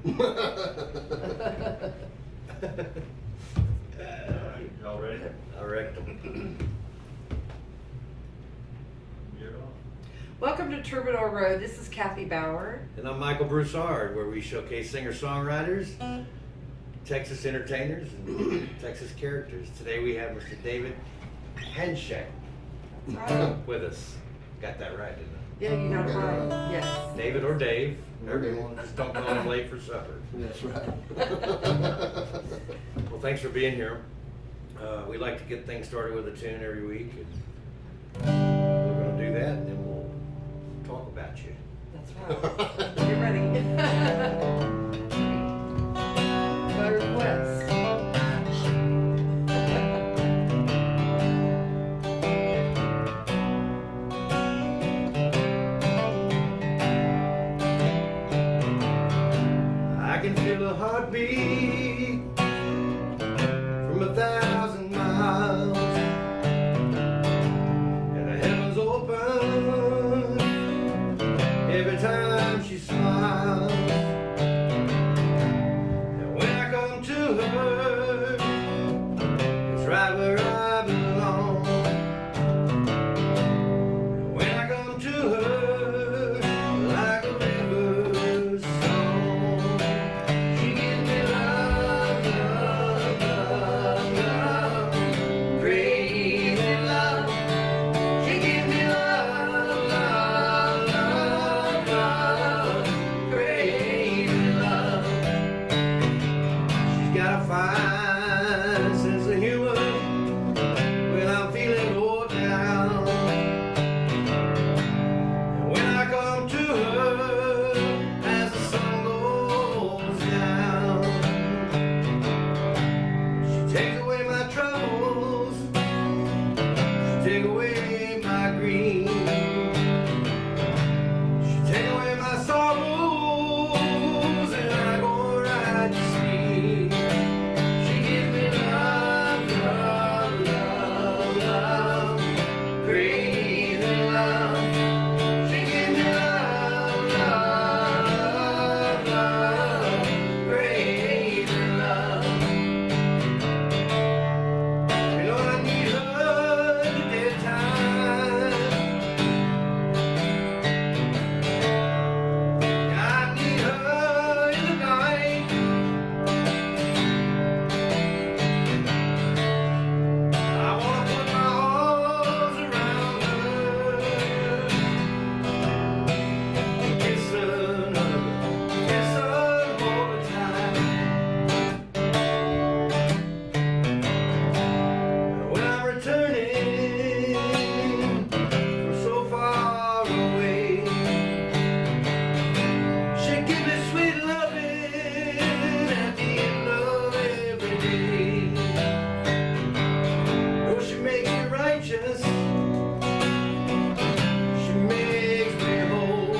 Y'all ready? I reckon. You're on. Welcome to Troubadour Road. This is Kathy Bauer. And I'm Michael Broussard, where we showcase singer-songwriters, Texas entertainers, and Texas characters. Today we have Mr. David Hanscheck with us. Got that right, didn't I? Yeah, you got it right. Yes. David or Dave. Everyone, just don't call him late for supper. That's right. Well, thanks for being here. We like to get things started with a tune every week. And we're going to do that, and then we'll talk about you. That's right. Get ready. By request. I can feel a heartbeat from 1,000 miles, and the heavens open every time she smiles. And when I come to her, it's right where I belong. And when I come to her, like a river song, she gives me love, love, love, love, crazy love. She gives me love, love, love, love, crazy love. She's got a fine sense of humor when I'm feeling low down. And when I come to her as the sun goes down, she takes away my troubles, she takes away my grief, she takes away my sorrows, and I go right to sleep. She gives me love, love, love, love, crazy love. She gives me love, love, love, crazy love. You know I need her in the daytime. I need her in the night. I wanna put my arms around her, kiss her, kiss her all the time. When I'm returning from so far away, she gives me sweet loving at the end of every day. Oh, she makes me righteous, she makes me whole,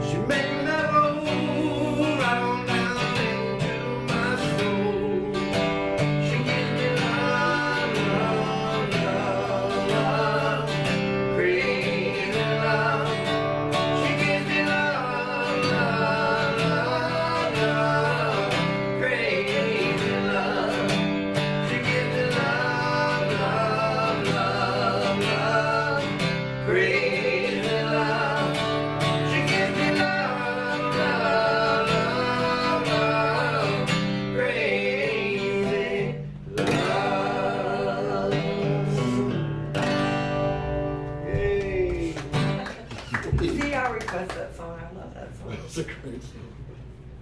she makes me mellow right on down into my soul. She gives me love, love, love, love, crazy love. She gives me love, love, love, love, crazy love. She gives me love, love, love, love, crazy love. She gives me love, love, love, love, crazy love. Yay. See, I request that song. I love that song. That's a great song.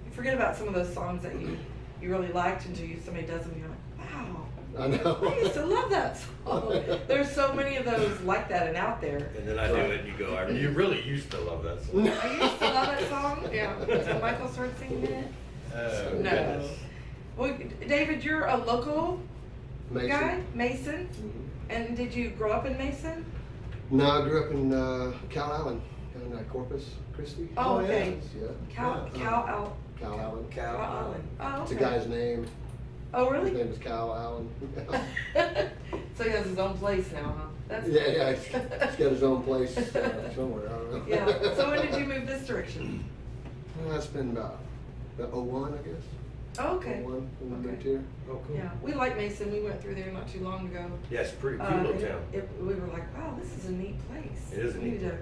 You forget about some of those songs that you really liked until somebody does them and you're like, wow. I know. I used to love that song. There's so many of those like that and out there. And then I do it, and you go, you really used to love that song. I used to love that song. Yeah. Until Michael started singing it. Oh, No. goodness. Well, David, you're a local Mason. guy, Mason. Mhm. And did you grow up in Mason? No, I grew up in Cal Allen, in Corpus Christi. Oh, okay. Yeah. Cal Yeah. Allen. Cal Allen. Cal Allen. Oh, It's okay. a guy's name. Oh, His really? name is Cal Allen. So he has his own place now, huh? That's Yeah, he's got his own place somewhere. I don't know. Yeah. So when did you move this direction? That's been about '01, I guess. Oh, okay. '01 when we Okay. moved here. Oh, cool. Yeah, we like Mason. We went through there not too long ago. Yeah, it's a pretty cute little town. We were like, wow, this is a neat place. It is a We neat need to- place.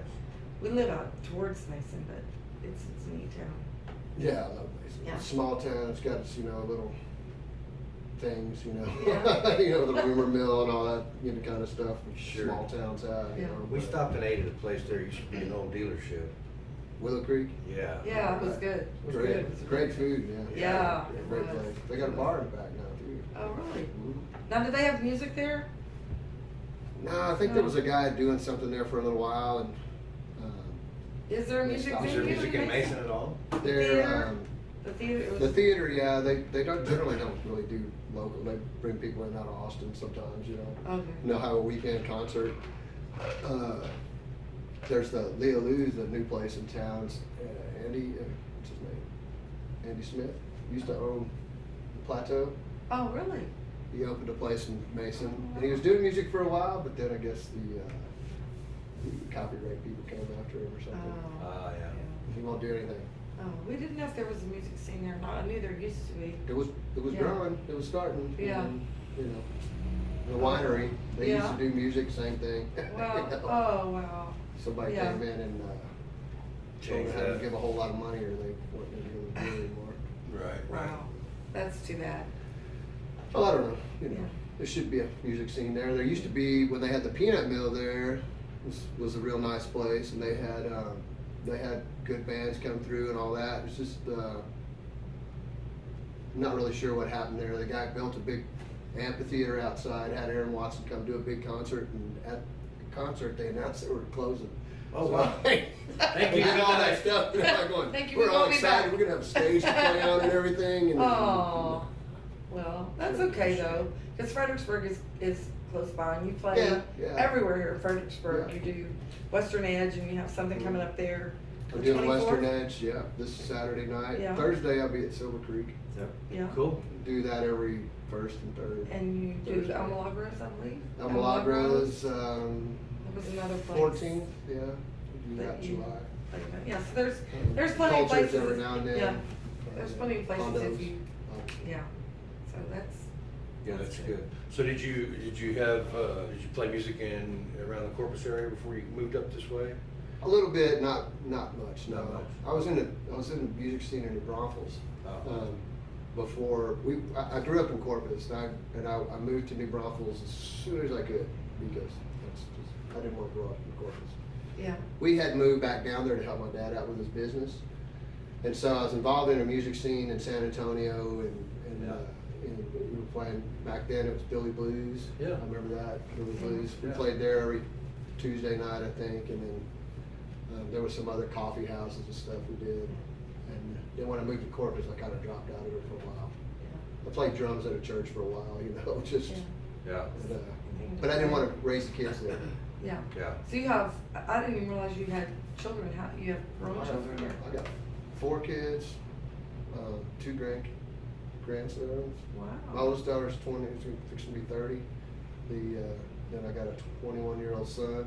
We live out towards Mason, but it's a neat town. Yeah, I love Mason. Yeah. Small town. It's got its, little things, Yeah. the rumor mill and all that, kind of stuff. Which Sure. Small towns have. Yeah. We stopped and ate at a place there, used to be an old dealership. Willow Creek. Yeah. Yeah, it was good. It was Great, good. It was great good. food. Yeah. Yeah, Great it was. place. They got a bar in the back now too. Oh, really? Mhm. Now, do they have music there? No, I think there was a guy doing something there for a little while, and Is there a They music stopped. Is venue? there music in Mason at all? they're Theater? The theater? It was, the theater. Yeah, they generally don't really do local. They bring people in out of Austin sometimes. Okay. And they'll have a weekend concert. There's the Leo Lou's, the new place in town. It's, Andy, what's his name? Andy Smith. Used to own the Plateau. Oh, really? He opened a place in Mason, and he was doing music for a while, but then I guess the copyright people came after him or something. Ah, yeah. He won't do anything. Oh, we didn't know if there was a music scene there or not. I knew there used to be. It was Yeah. growing. It was starting. Yeah. And, the winery. They used Yeah. to do music, same thing. Wow. You know? Oh, wow. Somebody Yeah. came in and told Change them how to that. give a whole lot of money, or they weren't going to do it anymore. Right, Wow. That's too bad. Well, I don't know. Yeah. There should be a music scene there. There used to be, when they had the peanut mill there, was a real nice place, and they had good bands come through and all that. It's just not really sure what happened there. The guy built a big amphitheater outside, had Aaron Watson come do a big concert, and at the concert they announced they were closing. Oh, So, wow. Thank you. We did all that stuff. Like going, Thank you, we're we all won't be excited. back. We're gonna have a stage to play on and everything. And Oh, well, that's okay though, because Fredericksburg is close by, and you play Yeah, yeah. everywhere here in Fredericksburg. Yeah. You do Western Edge, and you have something coming up there. We're the doing 24th? Western Edge, yeah, this Saturday night. Yeah. Thursday I'll be at Silver Creek. Yeah. Cool. Do that every first and third. And you do Thursday. El Milagros, I believe. El Milagros, There was another place. 14th, yeah. We do that That you- July. Yeah, so there's plenty of Concerts places. every now and then. Yeah, there's plenty of places if Condos. you, yeah. So that's. Yeah, that's good. So did you play music around the Corpus area before you moved up this way? A little bit, not much, no. Not much. I was in the music scene in New Braunfels. Oh. Before I grew up in Corpus, and I moved to New Braunfels as soon as I could, because I didn't want to grow up in Corpus. Yeah. We had moved back down there to help my dad out with his business, and so I was involved in a music scene in San Antonio, and we were playing back then. It was Billy Blues. Yeah. I remember that Billy Blues. We Yeah. played there every Tuesday night, I think, and then there was some other coffee houses and stuff we did. And then when I moved to Corpus, I kind of dropped out of it for a while. I played drums at a church for a while, just. Yeah. Yeah. But I didn't want to raise the kids there. Yeah. Yeah. So you have, I didn't even realize you had children. How, you have grown children? or- I got 4 kids, 2 grandsons. My Wow. oldest daughter's 20, she's fixing to be 30. Then I got a 21-year-old son.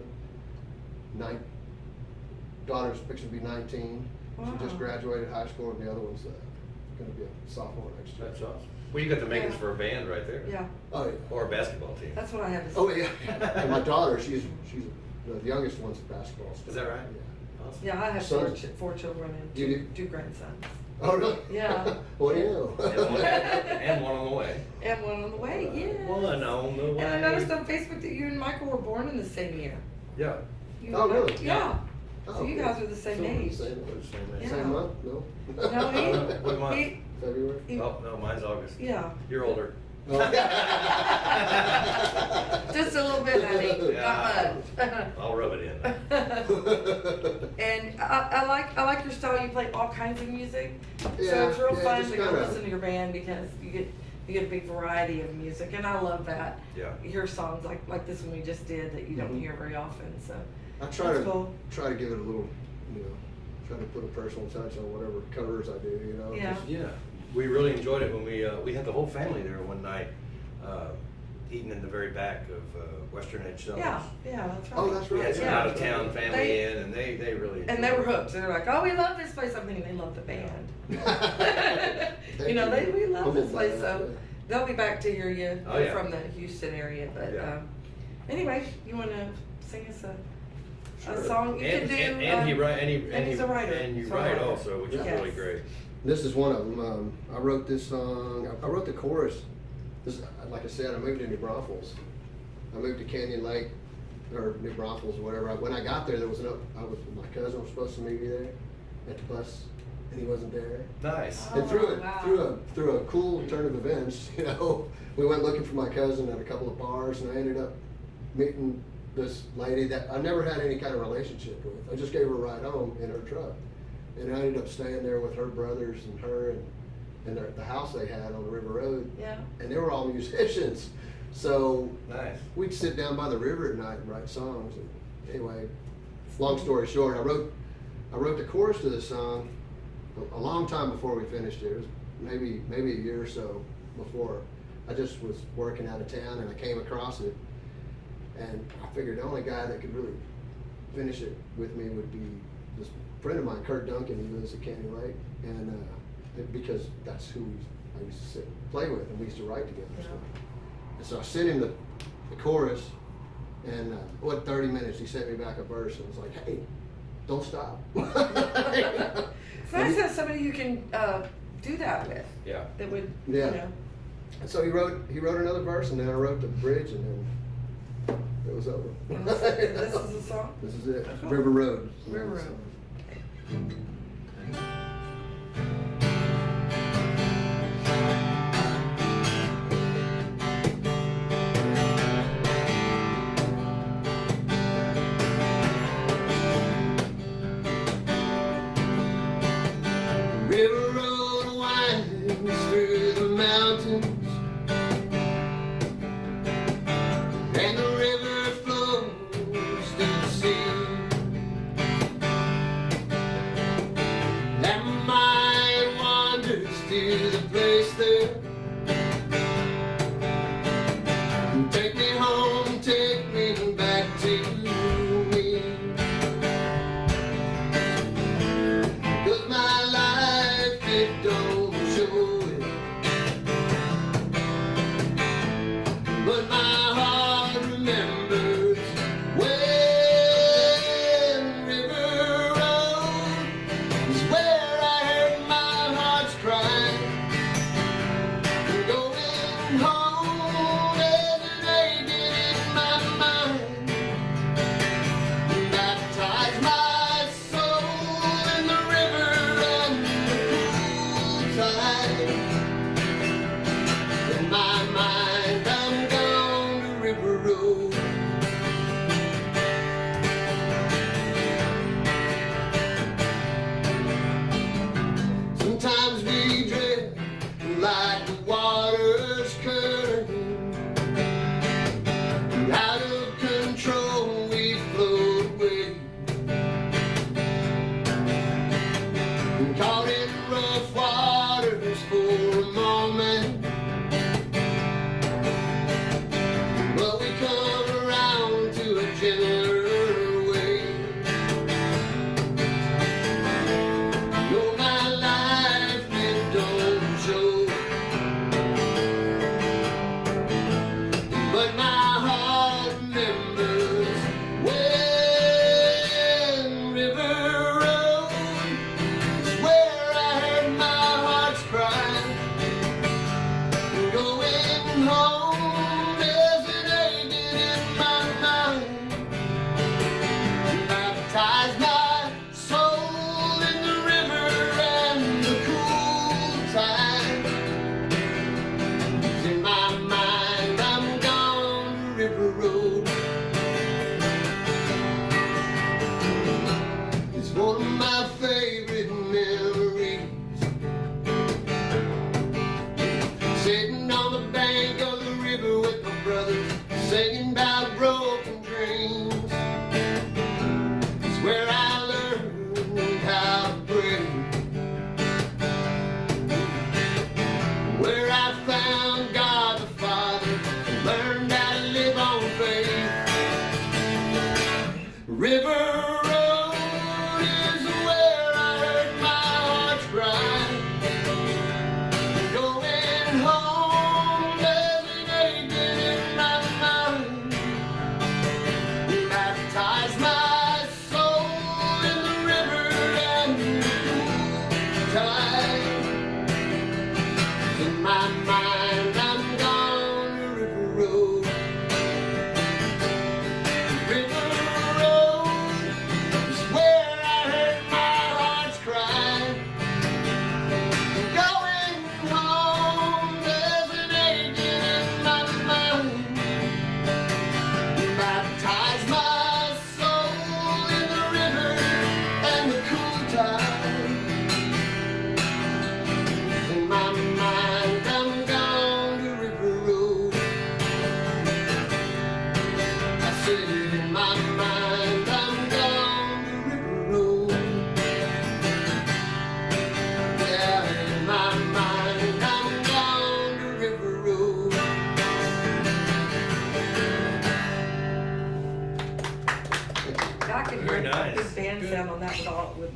Daughter's fixing to be 19. Wow. She just graduated high school, and the other one's going to be a sophomore next year. That's awesome. Well, you got the makings Yeah. for a band right there. Yeah. Oh yeah. Or a basketball team. That's what I have. Oh yeah. And my daughter, she's the youngest one's a basketball star. Is that right? Yeah. Awesome. Yeah, I have Sons? 4 children and You do? 2 grandsons. Oh really? Yeah. What do you know? And one on the way. And one on the way, yeah. One on the way. And I noticed on Facebook that you and Michael were born in the same year. Yeah. You Oh, and Michael- really? Yeah. Oh, So you cool. guys are the same So we're age. Same, Yeah. same month? No. No, What month? he, February. he, Oh, no, mine's August. yeah. You're older. Oh. Just a little bit, honey, Yeah. not much. I'll rub it in. And I like your style. You play all kinds of music, so Yeah, it's real yeah, fun just to go kinda- listen to your band because you get a big variety of music, and I love that. Yeah. You hear songs like this one we just did that you don't Mhm. hear very often. So I try That's to cool. try to give it a little, try to put a personal touch on whatever covers I do, Yeah. just- Yeah. We really enjoyed it when we had the whole family there one night. eating in the very back of Western Edge Cellars. Yeah, that's right. Oh, that's We right. had some Yeah. out of town family They- in, and they really And they were enjoyed it. hooked. They're like, oh, we love this place. I'm thinking they love the band. Thank You know, you. we love I'm this in place. that, So they'll be back to hear you Oh, yeah. from the Houston area. But Yeah. anyway, you want to sing us a Sure. song? You and, can do. and he write, and he's a writer. and you He's a write writer. also, which is Yes. really great. This is one of them. I wrote this song. I wrote the chorus. This, like I said, I moved to New Braunfels. I moved to Canyon Lake or New Braunfels or whatever. When I got there, there was my cousin was supposed to meet me there at the bus, and he wasn't there. Nice. Oh, And through wow. a cool turn of events, you know, we went looking for my cousin at a couple of bars, and I ended up meeting this lady that I never had any kind of relationship with. I just gave her a ride home in her truck, and I ended up staying there with her brothers and her and the house they had on the River Road. Yeah. And they were all musicians, so Nice. we'd sit down by the river at night and write songs. And anyway, long story short, I wrote the chorus to this song a long time before we finished it. It was maybe a year or so before. I just was working out of town and I came across it, and I figured the only guy that could really finish it with me would be this friend of mine, Kurt Duncan. He lives at Canyon Lake, and because that's who I used to sit and play with, and we used to write together. Yeah. And so I sent him the chorus, and 30 minutes, he sent me back a verse and was like, hey, don't stop. It's nice to have somebody you can do that with. Yeah. That would, Yeah. you know. And so he wrote another verse, and then I wrote the bridge, and then it was over. And this is the song? This is it. Cool. River Road. River Road. River Road winds through the mountains, and the river flows to the sea. And my mind wanders to the place there. Take me home, take me back to me. 'Cause my life, it don't show it, but my heart remembers when River Road is where I heard my heart's cry. Going home every day, get in my mind, baptize my soul in the river and the cool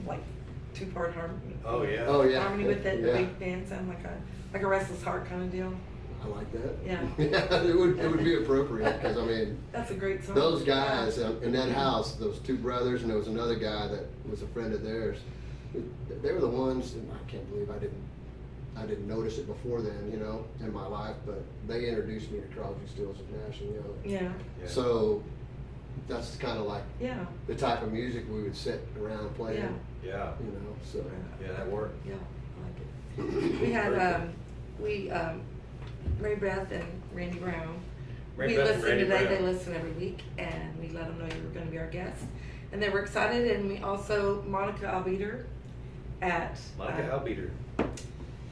like 2-part harmony. Oh, yeah. Oh, yeah. Harmony with it, the Yeah. big band sound like a Restless Heart kind of deal. I like that. Yeah. Yeah, it would be appropriate, because I mean, That's a great song. those guys in that house, those two brothers, and there was another guy that was a friend of theirs. They were the ones, and I can't believe I didn't notice it before then, you know, in my life, but they introduced me to Crosby, Stills and Nash and Young. Yeah. Yeah. So that's kind of like Yeah. the type of music we would sit around playing, Yeah. Yeah, you know. So yeah, that worked. Yeah, I like it. We had, Mary Beth and Randy Brown. Mary We Beth and listen Randy today, Brown. they listen every week, and we let them know you were gonna be our guest. And they were excited, and we also, Monica Albeater at. Monica Albeater.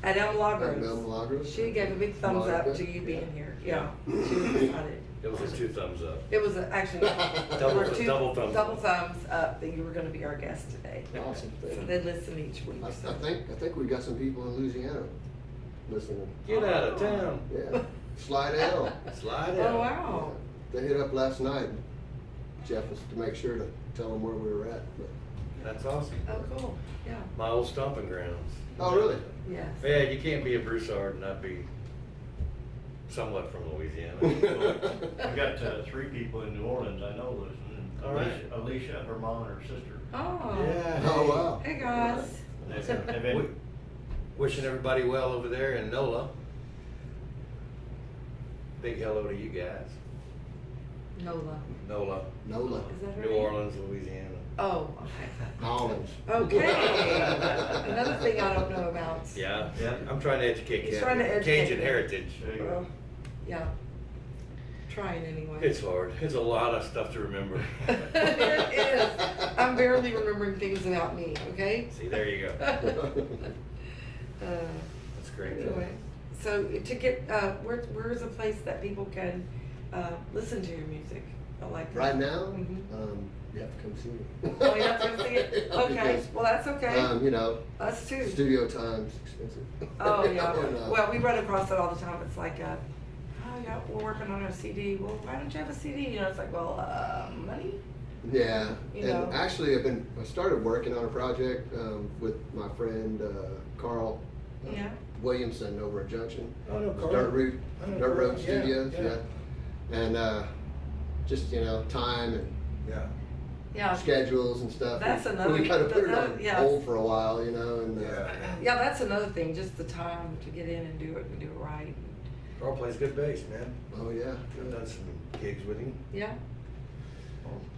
At El At Milagros. El Milagros? She gave a big thumbs up Monica? to you being here, yeah, she was excited. It was a 2 thumbs up. It was actually, there Double- were two double thumbs double up. thumbs up that you were gonna be our guest today. Awesome. So they listen each week, I so. think we got some people in Louisiana listening. Get out of town. Yeah, Slidell. Slide Oh, out. wow. They hit up last night. Jeff was to make sure to tell them where we were at. But. That's awesome. Oh, cool, yeah, My old stomping grounds. Oh, really? yes. Yeah, you can't be a Broussard and not be somewhat from Louisiana. We got 3 people in New Orleans I know listening. All right. Alicia, her mom and her sister. Oh. Yeah. Oh, wow. Hey, guys. They've We- been, Wishing everybody well over there in NOLA. Big hello to you guys. Nola. NOLA, Nola. Is that her New name? Orleans, Louisiana. Oh, okay. Collins. Okay. Another thing I don't know about. Yeah, Yeah. I'm trying to educate He's trying to Cajun educate me. heritage. there you Well, go. yeah. Trying anyway. It's hard. It's a lot of stuff to remember. It is. I'm barely remembering things about me, okay? See, there you go. Uh, That's great. Anyway, so to get, where's a place that people can, listen to your music? I like that. Right now, Mhm. you have to come see me. Oh, you have to go see it? Okay, Because, well, that's okay. you know, Us too. studio time's expensive. Oh, yeah. And, Well, we run across it all the time. It's like, oh, yeah, we're working on a CD. Well, why don't you have a CD? You know, it's like, well, money? yeah, You and know. actually, I started working on a project with my friend Carl Yeah. Williamson over at Junction. Oh, no, Carl. Dirt Road, I know Dirt Carl. Road Yeah, Studios, yeah. yeah. And just, you know, time and Yeah. Yeah. schedules and stuff. That's another- We kind of put it on yeah. hold for a while, you know, and Yeah, that's another thing, just the time to get in and do it right. Carl plays good bass, man. oh yeah, I've done some gigs with him. Yeah.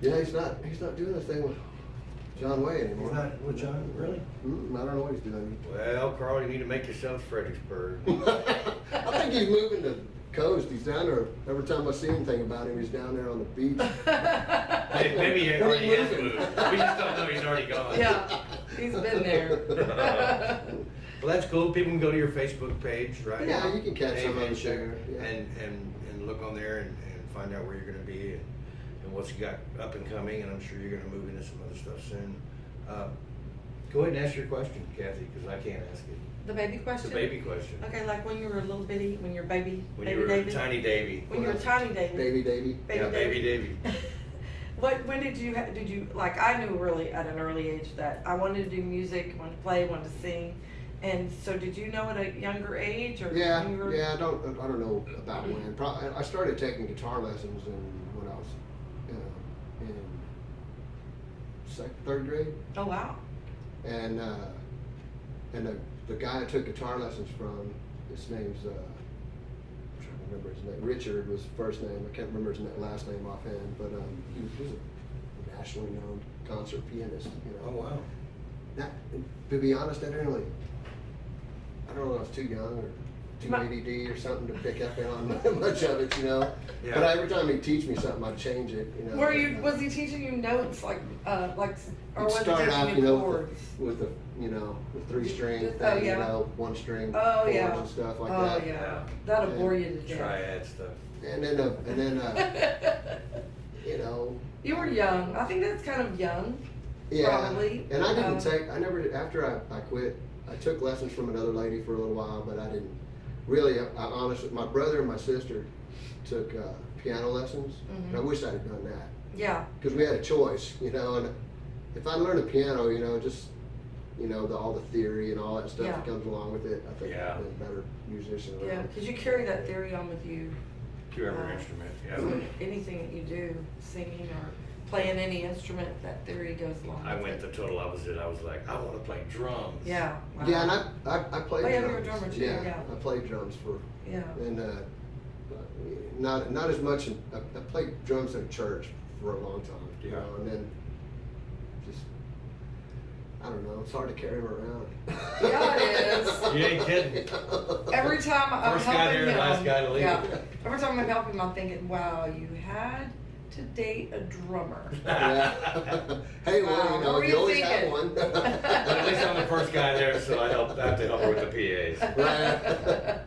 yeah. He's not doing this thing with John Way anymore. He's not with John, really? I don't know what he's doing. Well, Carl, you need to make yourself Fredericksburg. I think he's moving to coast. He's down there. Every time I see anything about him, he's down there on the beach. Maybe he When already he has moving? moved. We just don't know he's already gone. Yeah, he's been there. Well, that's cool. People can go to your Facebook page, right? Yeah, you can catch Dave some of it Hanscheck, there, yeah. and look on there and find out where you're gonna be and what you got up and coming, and I'm sure you're gonna move into some other stuff soon. Go ahead and ask your question, Kathy, because I can't ask it. The baby It's question? a baby question. Okay, like when you were a little bitty, when you're baby, When baby you were David? tiny Davy. When you were tiny David. Baby Davy. Yeah, baby Davy. When did you, like, I knew really at an early age that I wanted to do music, wanted to play, wanted to sing. And so did you know at a younger age or? Yeah, when you were- yeah. I don't know about when. I started taking guitar lessons when I was in third grade, Oh, wow. and the guy I took guitar lessons from, his name's I'm trying to remember his name. Richard was his first name. I can't remember his last name offhand, but he was a nationally known concert pianist. You know. Oh, wow. Now, to be honest, I don't know if I was too young or too My- ADD or something to pick up on much of it, you know. Yeah. But every time he'd teach me something, I'd change it, you know. Was he teaching you notes or He'd was he start off, teaching you you know, chords? with the, you know, the 3-string Just- thing, oh, yeah. you know, 1-string Oh, chords yeah. and stuff like Oh, that. yeah. That'll And bore you to death. Triad stuff. And then, you know. You were young. I think that's kind of young. Yeah. Probably. And I didn't I never, after I quit, I took lessons from another lady for a little while, but I didn't really, I honestly, my brother and my sister took piano lessons, and I wish I'd have done that. Yeah. Because we had a choice, you know, and if I learned a piano, you know, just you know, all the theory and all that stuff Yeah. that comes along with it. I think Yeah. I've been a better musician Yeah, around. because you carry that theory on with you. To every instrument, yeah. So anything that you do, singing or playing any instrument, that theory goes along with I went the it. total opposite. I was like, I want to play drums. Yeah. Wow. Yeah, and I played Oh, yeah, drums. you're a drummer too, yeah. I played drums for, Yeah. and not as much. I played drums in a church for a long time, you Yeah. know, and then just I don't know. It's hard to carry him around. Yeah, it is. You ain't kidding. Every time I'm First guy helping there, him, last guy to leave. yeah. Every time I'm helping him, I'm thinking, wow, you had to date a drummer. Yeah. Hey, well, Wow, you know, what were you you always have thinking? one. But at least I'm the first guy there, so I have to help her with the PAs. Right.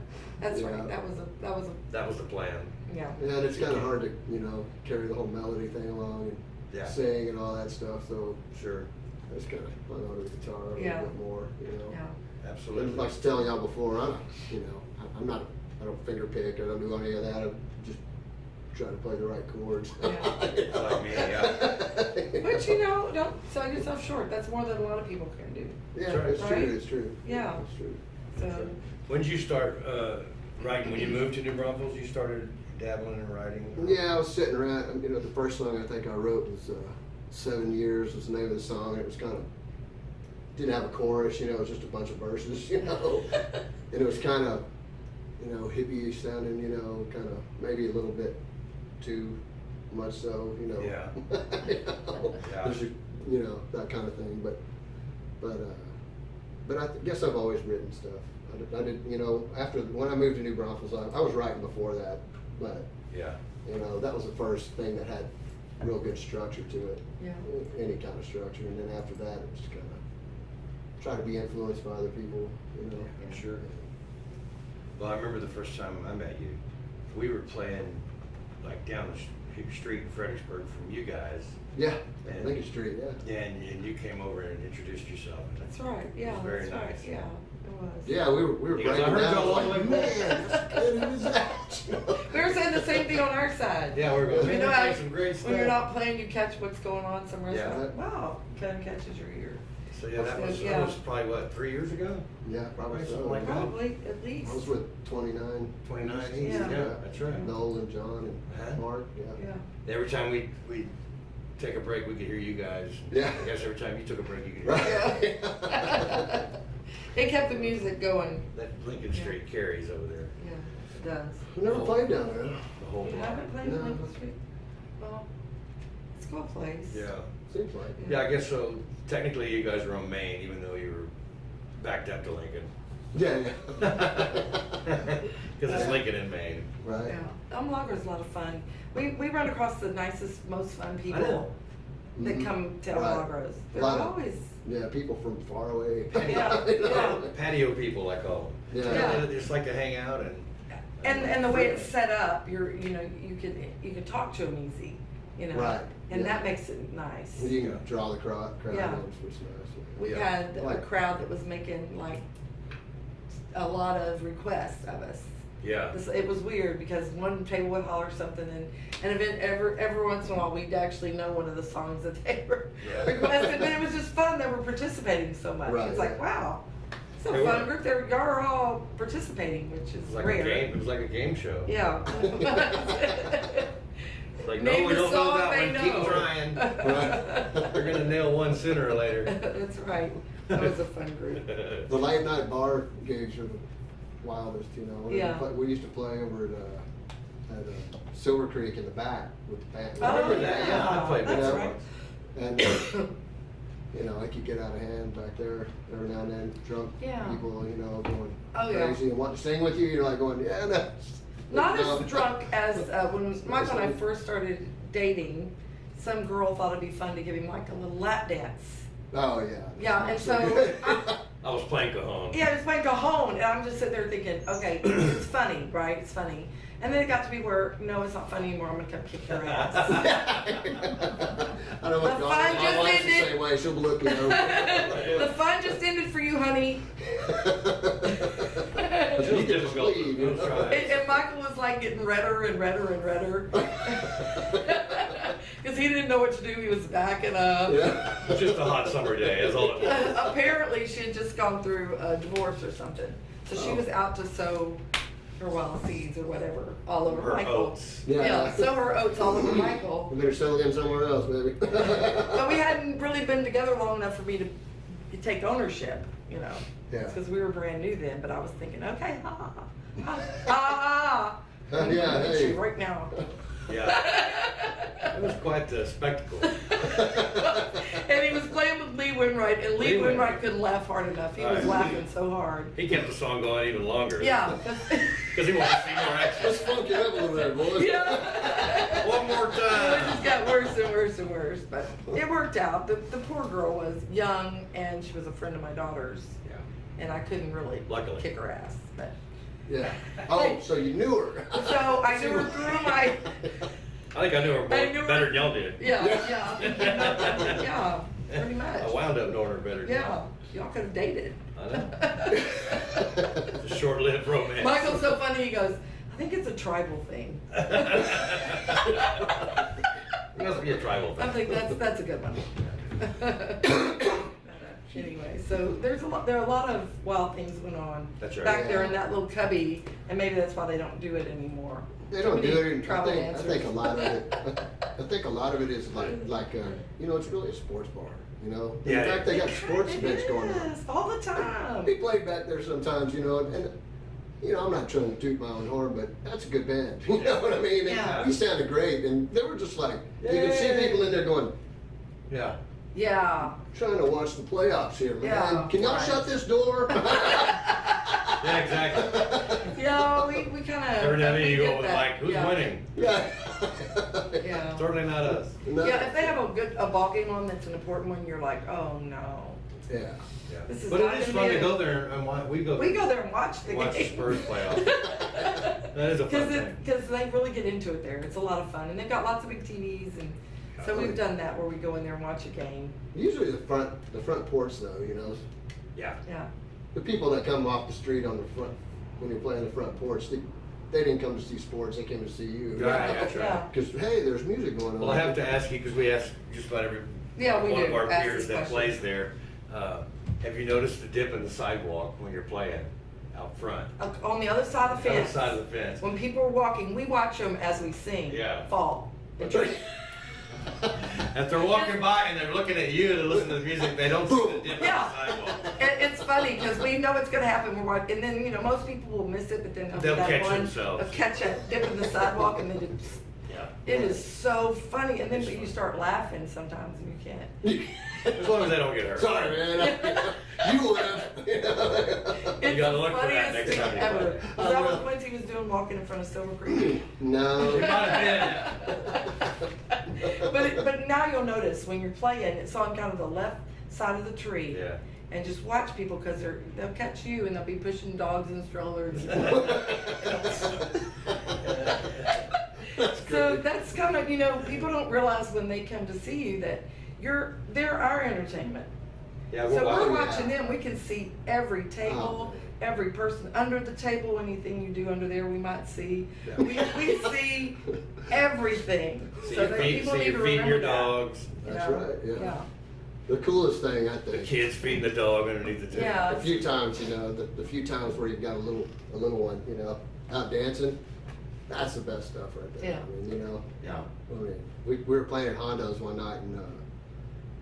That's Yeah. right. That was a That was the plan. yeah. Yeah, and it's kind of hard to, you know, carry the whole melody thing along and Yeah. sing and all that stuff. So Sure. I just kind of hung on to the guitar a Yeah. little bit more, you know. Yeah. Absolutely. And like I was telling y'all before, I'm not, I don't finger pick, I don't do any of that. I just try to play the right chords. Yeah. Like me, yeah. But you know, don't sell yourself short. That's more than a lot of people can do. Yeah, Right. it's Right? true, it's true. Yeah. It's true. So When did you start writing? When you moved to New Braunfels, you started dabbling in writing? Yeah, I was sitting around, you know, the first song I think I wrote was 7 Years was the name of the song. And it was kind of, didn't have a chorus, you know, it was just a bunch of verses, you know. And it was kind of, you know, hippie sounding, you know, kind of maybe a little bit too much so, you know. Yeah. You know, Yeah. there's a- you know, that kind of thing. But I guess I've always written stuff. I did, you know, after, when I moved to New Braunfels, I was writing before that, but Yeah. you know, that was the first thing that had real good structure to it. Yeah. Any kind of structure, and then after that, it was kind of try to be influenced by other people, you know. I'm sure. Well, I remember the first time I met you. We were playing like down the street in Fredericksburg from you guys, Yeah, And- Lincoln Street, yeah. and you came over and introduced yourself. that's right. Yeah. It was very that's right. nice. Yeah. It was. Yeah, we were He goes, breaking "I heard down. y'all I was all like, the way man, that's good. Who is that? You know? We were saying the same thing on our side. Yeah, we're going. You "Man, know they how play some great when you're stuff." not playing, you catch what's going on somewhere. Yeah. Else. Wow, kind of catches your ear. So yeah, that was, Yeah. that was probably what, 3 years ago? Yeah, probably so. Something like that. Probably at least. I was with 29. 29, Yeah. yeah, that's right. Noel and John Uh-huh. and Mark, yeah. Yeah. Every time we take a break, we could hear you guys. Yeah. I guess every time you took a break, you could hear Right. Yeah. It kept the music going. that Lincoln Street carries over there. Yeah, it does. We never played down there. The whole You block. haven't played No. Lincoln Street? Well, it's a cool place. Yeah. Seems like. Yeah, I guess so. Technically, you guys were on Main, even though you were backed up to Lincoln. Yeah, Because it's Lincoln in Maine. Right. Yeah, Lager's a lot of fun. We run across the nicest, most fun people know. that Mhm. come to Right. Lagros. They're Lot of- always, Yeah, people from far away. Yeah, You know? yeah. Patio people, I call them. Yeah. They just like to hang out and the way it's set up, you can talk to them easy, you know. Right, And yeah. that makes it nice. You can draw the crowd Yeah. in, which is nice. We Yeah. had a Like- crowd that was making like a lot of requests of us. Yeah. It was weird because one table would holler something and every once in a while we'd actually know one of the songs that they were Yeah. requested, but it was just fun. They were participating so much. Right, It's like, yeah. wow, it's a They fun were. group. Y'all are all participating, which It is was like rare. a game. It was like a game show. Yeah. It's like, Name no, we the don't know song that they one. know. Keep trying. Right. They're gonna nail one sooner or later. That's right. That was a fun group. The late night bar gigs are the wildest, you know. Yeah. We used to play over at Silver Creek in the back with the band. Oh, remember that, yeah, I played That's that right. And, you know, it could get out of hand back there every now and then. Drunk Yeah. people, you know, going Oh, yeah. crazy and wanting to sing with you. You're like going, yeah, no. Not No. as drunk as when Michael and I first started dating. Some girl thought it'd be fun to give him like a little lap dance. Oh, yeah. Yeah, and so I was playing cajon. yeah, it's playing cajon, and I'm just sitting there thinking, okay, it's funny, right? It's funny. And then it got to be where, no, it's not funny anymore. I'm gonna come kick your ass. I know what The my fun just wife's the ended. same way. She'll look you over. The fun just ended for you, honey. It was difficult. Leave, It was trying. And Michael was like getting redder and redder and redder. Because he didn't know what to do. He was backing up. Yeah. It was just a hot summer day, that's all it was. Apparently, she had just gone through a divorce or something. So she was out to sow her wild seeds or whatever all over Her Michael. oats. Yeah, sow her oats all over Michael. We better sell them somewhere else, baby. But we hadn't really been together long enough for me to take ownership, you know. Yeah. Because we were brand new then, but I was thinking, okay, ha. Yeah, hey. Right now. Yeah. It was quite a spectacle. And he was playing with Lee Winwright, and Lee Lee Winwright Winwright. couldn't laugh hard enough. He was Right. laughing so hard. He kept the song going even longer. Yeah. Because he wanted to see more action. Let's funk it up a little bit, boys. Yeah. One more It just time. got worse and worse and worse, but it worked out. The poor girl was young, and she was a friend of my daughter's, Yeah. and I couldn't really Luckily. kick her ass. But Yeah. Oh, so you knew her. so I knew her through my I think I knew her I more, knew her- better than y'all did. yeah, pretty much. I wound up knowing her better than Yeah, y'all could have dated. I know. It's a short-lived romance. Michael's so funny. He goes, I think it's a tribal thing. It must be a tribal I thing. think that's a good one. Anyway, so there are a lot of wild things going on That's right. back there Yeah. in that little cubby, and maybe that's why they don't do it anymore. They don't Too do many it. I tribal think dancers. a lot of it. I think a lot of it is like you know, it's really a sports bar. You know. Yeah, In fact, they got It sports kinda events going on. is, all the time. We play back there sometimes, you know, and you know, I'm not trying to toot my own horn, but that's a good band. You know what I mean? And Yeah. we sounded great, and they were just like, you can see Yay. people in there going, Yeah. Yeah. trying to watch the playoffs here, man. Yeah, Can y'all right. shut this door? Yeah, exactly. Yeah, we kind of. Every now and then you go with like, who's winning? Yeah. Yeah. Certainly not us. No. Yeah, if they have a ball game on that's an important one, you're like, oh no. Yeah. Yeah. This is But not it is gonna fun be to a- go there and watch. We go We go there and watch the watch the game. Spurs playoff. That is a fun thing. Because they really get into it there. It's a lot of fun, and they've got lots of big TVs, and so we've done that where we go in there and watch a game. Usually the front porch though, you know, Yeah. Yeah. the people that come off the street on the front, when you're playing the front porch, they didn't come to see sports, they came to see you. Right, that's right. Yeah. Because, hey, there's music going on. Well, I have to ask you, because we ask just about every Yeah, we one do. of our Ask peers this that question. plays there. Have you noticed the dip in the sidewalk when you're playing out front? On the other side of the The other fence. side of the fence. When people are walking, we watch them as we sing. Yeah. Fall. That's right. If they're walking by and they're looking at you to listen to the music, they don't see the dip Yeah. in the sidewalk. It's funny because we know it's going to happen. We're watching, and then most people will miss it, but then They'll that catch one, themselves. They'll catch a dip in the sidewalk, and then Yeah. it is so funny. And then It's you funny. start laughing sometimes, and you can't. As long as they don't get hurt. Sorry, man. You would have. It's gotta the look for that funniest next thing time you ever. play. Was that what Quincy was doing walking in front of Silver Creek? No. It might have been. But now you'll notice when you're playing, it's on kind of the left side of the tree. Yeah. And just watch people because they'll catch you and they'll be pushing dogs and strollers. So that's kind of, people don't realize when they come to see you that they're our entertainment. Yeah, So we're watching. watching them. We can see every table, every person under the table. Anything you do under there, we might see. Yeah. We see everything. See So your that feet, people see need to your feet and remember your that, dogs. you That's know? right, yeah. Yeah. The coolest thing, I The think, kids feeding the dog underneath the table. Yeah. a few times, the few times where you've got a little one, out dancing, that's the best stuff right there. Yeah. I mean, Yeah. we were playing at Hondo's one night, and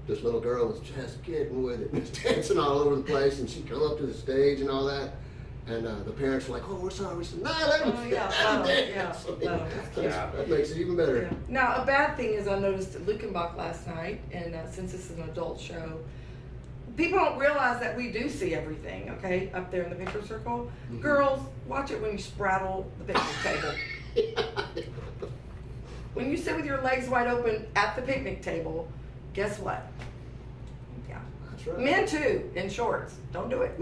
this little girl was just getting with it, just dancing all over the place, and she'd come up to the stage and all that, and the parents were like, "Oh, we're sorry." We said, "No, let them Oh, yeah, let 'em let 'em, dance." yeah, let 'em. Yeah. That makes it even better. Yeah. Now, a bad thing is I noticed at Lukenbach last night, and since this is an adult show, people don't realize that we do see everything, okay, up there in the picture circle. Mhm. Girls, watch it when you spraddle the picnic table. When you sit with your legs wide open at the picnic table, guess what? Yeah. That's right. Men too, in shorts. Don't do it.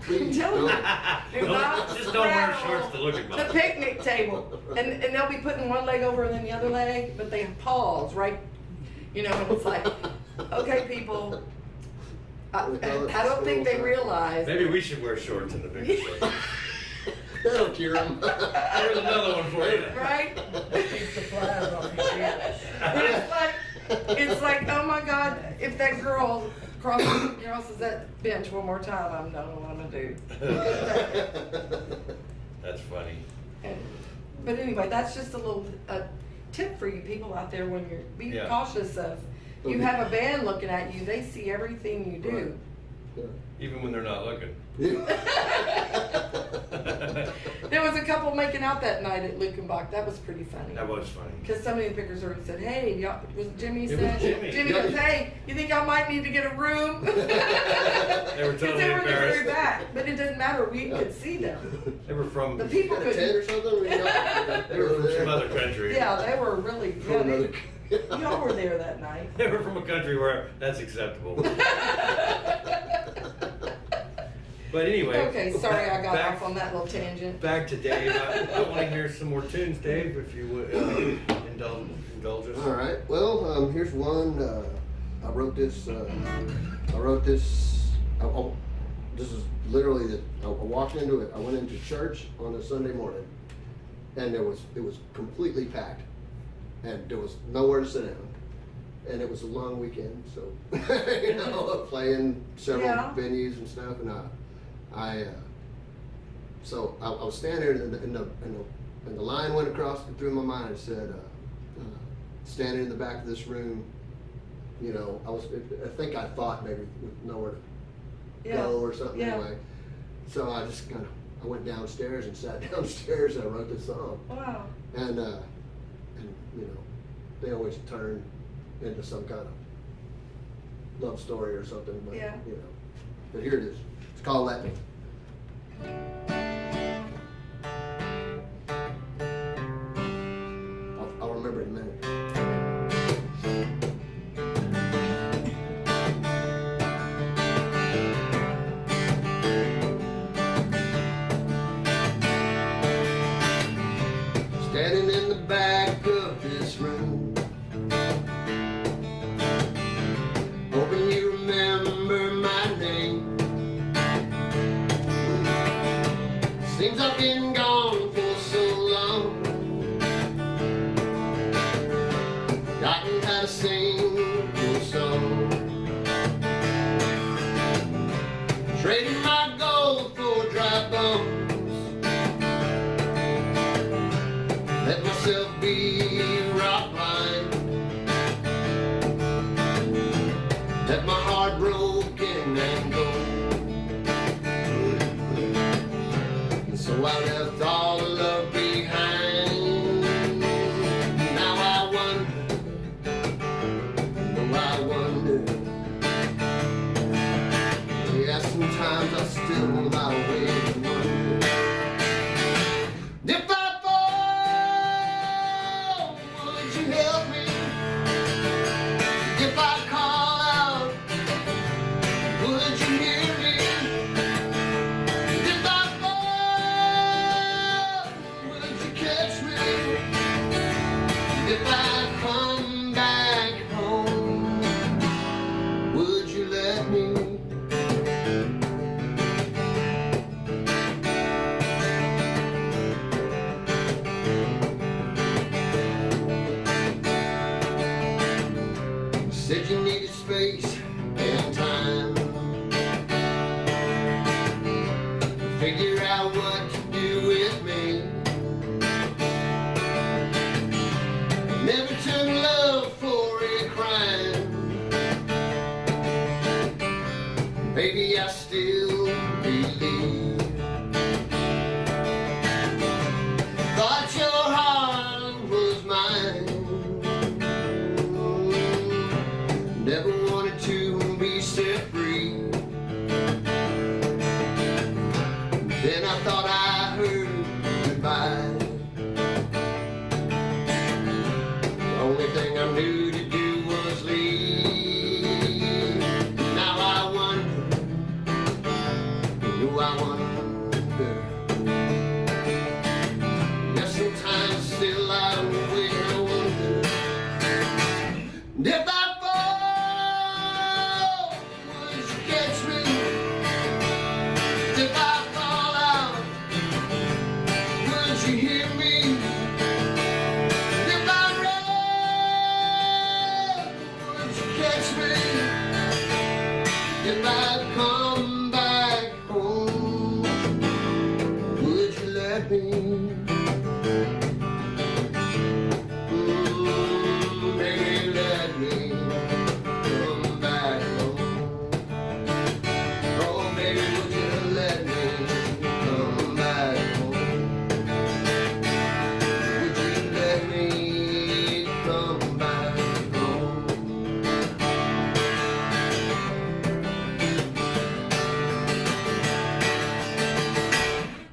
Please telling you. don't. Do not Just don't wear straddle shorts to look at the mine. picnic table, and they'll be putting one leg over and then the other leg, but they pause right, and it's like, okay, people, I don't think they realize. Maybe we should wear shorts in the big That'll cure him. There's another one for you. Right? Keep the flies off your hands. It's like, oh my God, if that girl crosses that bench one more time, I don't know what I'm gonna do. That's funny. But anyway, that's just a little tip for you people out there when be Yeah. cautious of, you have a band looking at you, they see everything you do. Yeah. Even when they're not looking. There was a couple making out that night at Lukenbach, that was pretty funny. That was funny. Because somebody in the pickers room said, hey, y'all, was it Jimmy It was said? Jimmy. Goes, hey, you think y'all might need to get a room? They were 'Cause totally they were in the very embarrassed. back, but it doesn't matter, we could see them. They were from, The they people Got a tent or couldn't. something? were from some other country. Yeah, they were really, From yeah, another. y'all were there that night. They were from a country where that's acceptable. But anyway. Okay, sorry I got back- off on that little tangent. Back to Dave. I want to hear some more tunes, Dave, if you would indulge us. All right. Well, here's one. I wrote this. This is literally I walked into it. I went into church on a Sunday morning, and it was completely packed, and there was nowhere to sit down, and it was a long weekend, so you know, playing several Yeah. venues and stuff, and so I was standing there, and the line went across through my mind. It said, standing in the back of this room, you know, I think I thought maybe with nowhere to Yeah. go or something Yeah. anyway. So I just I went downstairs and sat downstairs and I wrote this song. Wow. And you know, they always turn into some kind of love story or something, but Yeah. you know. But here it is. It's called Let Me. I'll remember it in a minute. Standing in the back of this room, hoping you remember my name. Seems I've been gone for so long, forgotten how to sing your song. Trading my gold for dry bones, let myself be rock line, let my heart broken and gold. So I left all the love behind. Now I wonder. Yeah, sometimes I still lie awake and wonder. If I fall, would you help me? If I call out, would you hear me? If I fall, would you catch me? If I come back home, would you let me? Said you needed space and time, figure out what to do with me. Never took love for a crime. Baby, I still believe. Thought your heart was mine. Never wanted to be set free. Then I thought I heard goodbye. The only thing I knew to do was leave. Now I wonder, I wonder. Yes, sometimes still I wait and wonder. If I fall, would you catch me? If I fall out,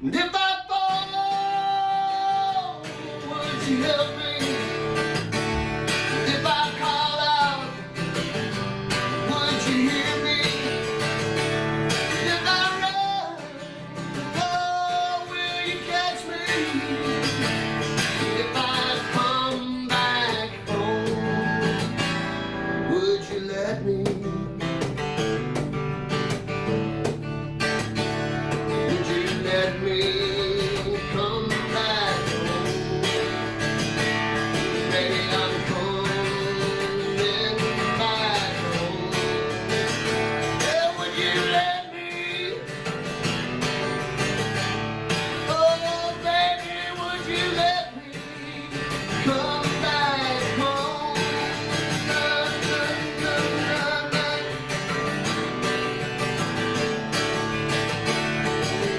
And if I fall, would you help me? If I call out, would you hear me? If I run, oh, will you catch me? If I come back home, would you let me? Would you let me come back home? Baby, I'm coming back home. Yeah, would you let me? Oh, baby, would you let me come back home? Na, na, na, na, na.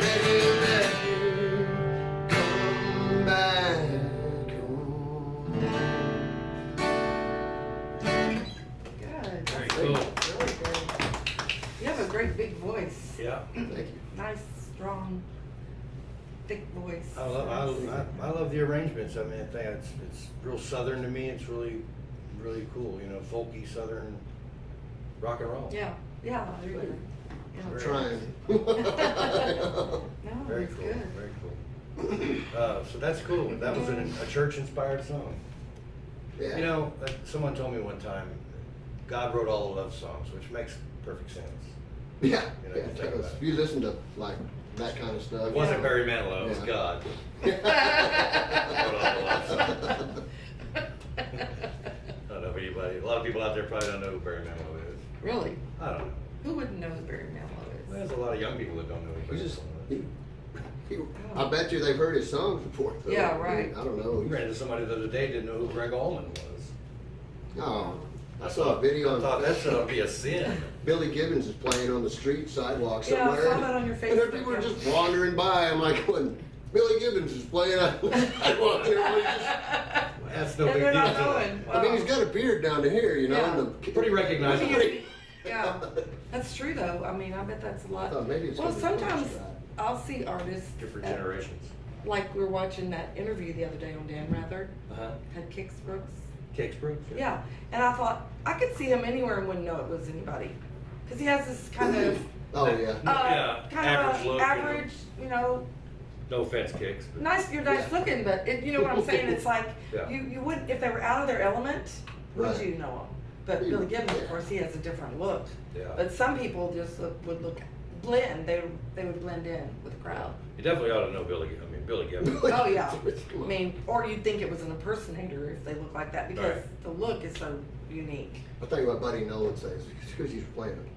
Baby, let me come back home. Good. Very That's cool. Really good. You have a great big voice. Yeah. Thank you. Nice, strong, thick voice. I love the arrangements. I mean, I think it's real southern to me. It's really cool. You know, folky southern rock and roll. Yeah, yeah, I agree. Yeah. I'm trying. No, Very it's cool. good. Very cool. So that's cool. That was a church-inspired song. Yeah. You know, someone told me one time, God wrote all the love songs, which makes perfect sense. Yeah, You know, yeah, you think because about it. if you listen to like that kind of stuff. It wasn't Barry Manilow, it was Yeah. God. Wrote all the love songs. I don't know if anybody, a lot of people out there probably don't know who Barry Manilow is. Really? I don't know. Who wouldn't know who Barry Manilow is? There's a lot of young people that don't know who He Barry just, Manilow is. I bet you they've heard his songs before. though. Yeah, right. I don't know. We ran into somebody the other day didn't know who Greg Allman was. Oh, I saw a video I on thought that would be a sin. Billy Gibbons is playing on the street sidewalk Yeah, I somewhere. saw that on your And there Facebook, people are yeah. just wandering by. I'm like, when Billy Gibbons is playing on the sidewalk, everybody's just, That's no And big they're deal not to them. knowing. I mean, he's got a beard down to here, you know. Yeah. And the, Pretty recognizable. Yeah, that's true though. I mean, I bet that's a lot. I thought maybe it's Well, gonna be sometimes Broussard. I'll see artists. Different that- generations. Like we were watching that interview the other day on Dan Rather, Uh-huh. had Kix Brooks. Cakes Brooks? Yeah, and I thought I could see him anywhere and wouldn't know it was anybody, because he has this kind of Oh, yeah. Yeah, kind average of look, average, you know, No offense, Cakes. but- nice. You're nice looking, but you know what I'm saying. It's like Yeah. you wouldn't if they were out of their element. Would Right. you know him? But You- Billy Gibbons, yeah. of course, he has a different look. Yeah. But some people just would look blend. They would blend in with the crowd. You definitely ought to know Billy Gibbons. Oh yeah. Come I on. mean, or you'd think it was an impersonator if they look like that because Right. the look is so unique. I'll tell you what Buddy Nolan says. It's because he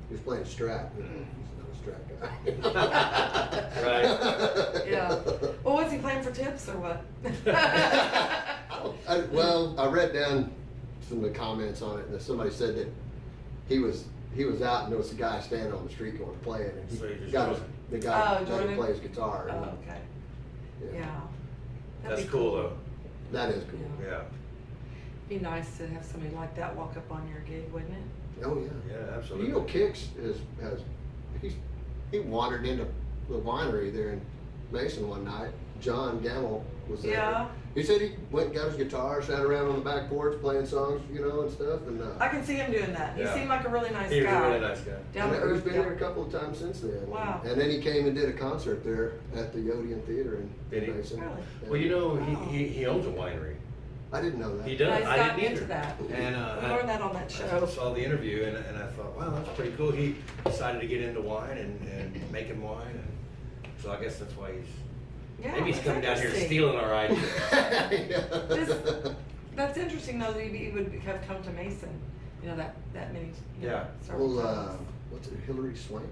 was playing Strat. He's not a Strat guy. Right. Yeah. Well, was he playing for tips or what? Well, I read down some of the comments on it, and somebody said that he was out, and there was a guy standing on the street going to play it, and So he he just got joined. the guy Oh, let him joined play him? his guitar. Oh, and, okay. Yeah. That'd That's be cool though. That is cool. Yeah. Be nice to have somebody like that walk up on your gig, wouldn't it? Oh, yeah. Yeah, absolutely. You know, Kix he wandered into the winery there in Mason one night. John Gamble was there. Yeah. He said he went and got his guitar, sat around on the back porch playing songs, you know, and stuff. And I can see him doing that. He Yeah. seemed like a really nice He was guy. a really nice guy. Down to he's earth. been yeah. there a couple of times since then. Wow. And then he came and did a concert there at the Odeon Theater in Did he? Mason. Really? Well, you know, Wow. he owns a winery. I didn't know that. He Yeah, does. he's I gotten didn't into either. that. And We learned that on that I show. saw the interview and I thought, wow, that's pretty cool. He decided to get into wine and making wine, and so I guess that's why he's Yeah, maybe he's that's coming down here interesting. stealing our ideas. That's interesting though that he would have come to Mason. You know that many. You know, Yeah. several Well, times. what's it, Hillary Swank?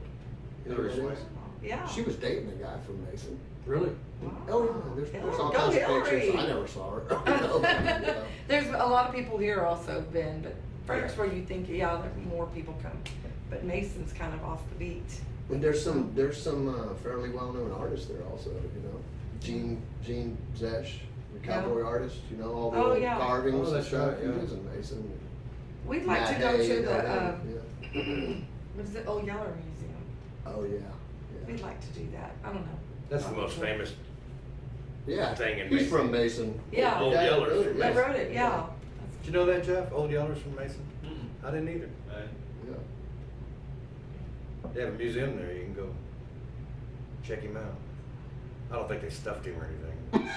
You know Hillary who that is? Swank. Yeah. She was dating a guy from Mason. Really? Wow. Oh, yeah, there's all Go kinds of Hillary. pictures. I never saw her. You know. There's a lot of people here also have been, but Fredericksburg you think there more people come, but Mason's kind of off the beat. And there's some fairly well-known artists there also, you know. Gene Zesh, the Yeah. cowboy artist, you know, all the Oh, old yeah. carvings Oh, and that's stuff. right, He yeah. lives in Mason. We'd like Matt to go Hay, to you know, the yeah. what is it? Old Yeller Museum. Oh, yeah, yeah. we'd like to do that. I don't know. That's the most famous. Yeah, Thing in he's Mason. from Mason. Yeah. Old Yeah, Yeller's really, from They Mason. wrote it, yeah. Did you know that, Jeff? Old Yeller's from Mason? Mm-mm. I didn't either. Yeah. They have a museum there. You can go check him out. I don't think they stuffed him or anything.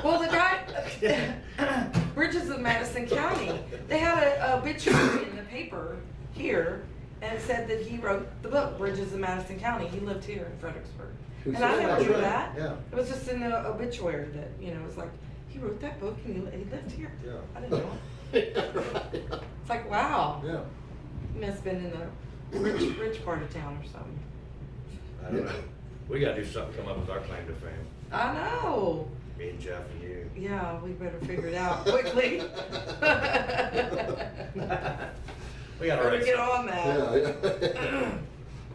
Well, the guy, Bridges of Madison County, they had a obituary in the paper here, and it said that he wrote the book, Bridges of Madison County. He lived here in Fredericksburg. Who And said I that? never That's knew right. that. Yeah. It was just in the obituary that, you know, it was like, he wrote that book and he lived here. Yeah. I didn't know. It's like, wow. Yeah. He must have been in the rich part of town or something. I don't know. We gotta do something, come up with our claim to fame. I know. Me and Jeff and you. Yeah, we better figure it out quickly. We gotta Better write get something. on that. Yeah.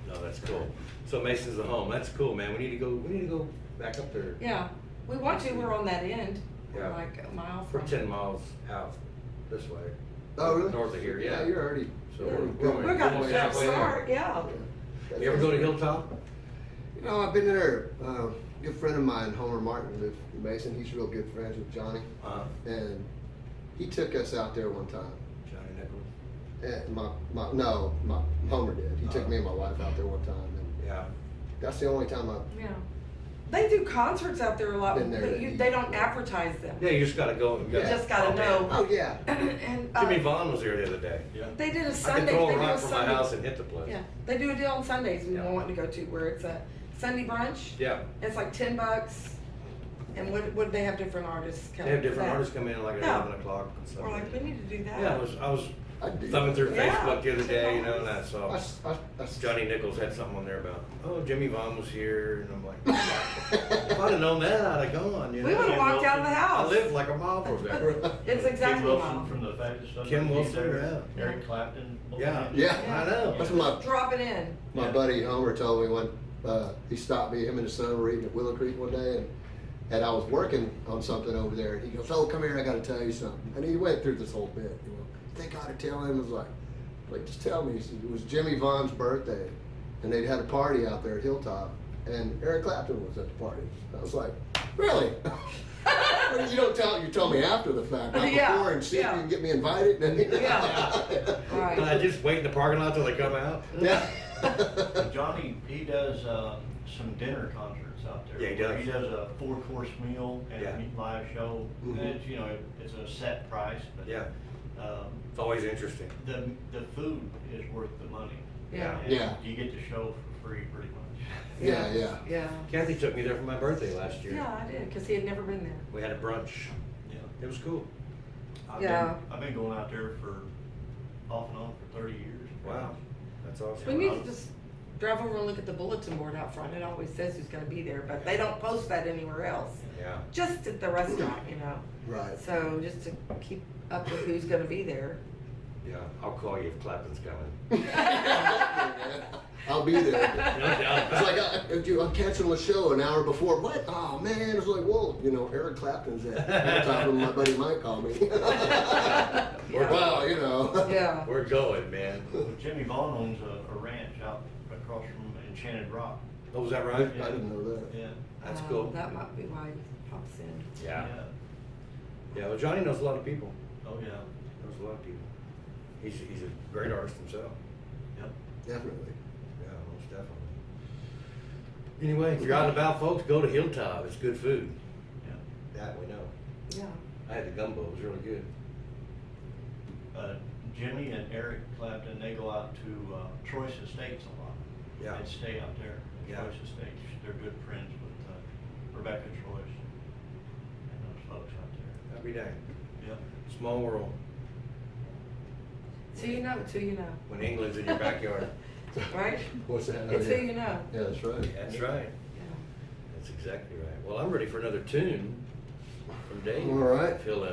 No, that's cool. So Mason's the home. That's cool, man. We need to go back up there. Yeah, we want to, we're on that end. We're Yeah. like a mile We're from. 10 miles out this way. Oh, really? North of here, yeah. Yeah, you're already. So you're we're already We got a almost jump halfway there. start, yeah. You ever go to Hilltop? You know, I've been there. A good friend of mine, Homer Martin, lives in Mason. He's real good friends with Johnny, and he took us out there one time. Johnny Nichols. And my Homer did. He took me and my wife out there one time, and Yeah. that's the only time I've. Yeah. They do concerts out there a lot, Been there but to they eat. don't advertise them. Yeah, you just gotta go. You just gotta know. Oh yeah. And, Jimmy Vaughn was here the other day. Yeah. they did a I Sunday, could throw they a do a rock from my Sunday. house and hit the place. Yeah, they do a deal on Sundays we Yeah. were wanting to go to, where it's a Sunday brunch. Yeah. It's like $10, and what they have different artists come. They have different that. artists come in like at Yeah. 11 o'clock and stuff. We're like, we need to do that. Yeah, I was I do. thumbing through Yeah. Facebook the other day, you know, and I saw I Johnny Nichols had something on there about, oh, Jimmy Vaughn was here, and I'm like, if I'd have known that, I'd have gone, you know. We would have walked out of the I house. lived like a mile from there. It's Kim exactly Wilson mile. from the Fabulous Sons. Kim He's Wilson, there. yeah. Eric Clapton. both Yeah. of them. Yeah. I know. That's what Drop it in. my buddy Homer told me when he stopped me. Him and his son were eating at Willow Creek one day, and I was working on something over there. And he goes, "Oh, come here, I got to tell you something." And he went through this whole bit. You know, I think I ought to tell him. I was like, just tell me. He said it was Jimmy Vaughn's birthday, and they'd had a party out there at Hilltop, and Eric Clapton was at the party. I was like, really? Well, you don't tell. You tell me after the fact, not Yeah, before, and see if yeah. you can get me invited. Yeah. Right. I just wait in the parking lot till they come out. Yeah. Johnny, he does some dinner concerts out there. Yeah, he does. He does a 4-course meal and Yeah. a live show. Mhm. And it's, you know, it's a set price, but Yeah, um, it's always interesting. the food is worth the money. Yeah. And Yeah. You get the show for free pretty much. Yeah. Yeah. Kathy took me there for my birthday last year. Yeah, I did, because he had never been there. We had a brunch. Yeah. It was cool. Yeah. I've been going out there for off and on for 30 years. Wow, that's awesome. We need to just drive over and look at the bulletin board out front. It always says who's gonna be there, but they don't post that anywhere else. Yeah. Just at the restaurant, you know. Right. So just to keep up with who's gonna be there. Yeah, I'll call you if Clapton's coming. I'll be there. No doubt. It's like I'm catching the show an hour before. What? Oh man! It's like, whoa, you know, Eric Clapton's at the top of my buddy Mike called me. Wow, you know. Yeah. We're going, man. Jimmy Vaughn owns a ranch out across from Enchanted Rock. Oh, was that right? I didn't know that. Yeah. That's Oh, cool. That might be why he pops in. Yeah. Yeah, well, Johnny knows a lot of people. Oh, yeah. Knows a lot of people. He's a great artist himself. Yep. Definitely. Yeah, most definitely. Anyway, if you're out and about, folks, go to Hilltop. It's good food. Yeah. That we know. Yeah. I had the gumbo. It was really good. Jimmy and Eric Clapton, they go out to Choice Estates a lot. Yeah. They stay out there at Yeah. Choice Estates. They're good friends with Rebecca Choice and those folks out there. Every day. Yep. Small world. It's who you know, it's who you know. When England's in your backyard. Right? What's that? It's who you know. Yeah, that's right. That's right. Yeah. That's exactly right. Well, I'm ready for another tune from Dave. All right. If he'll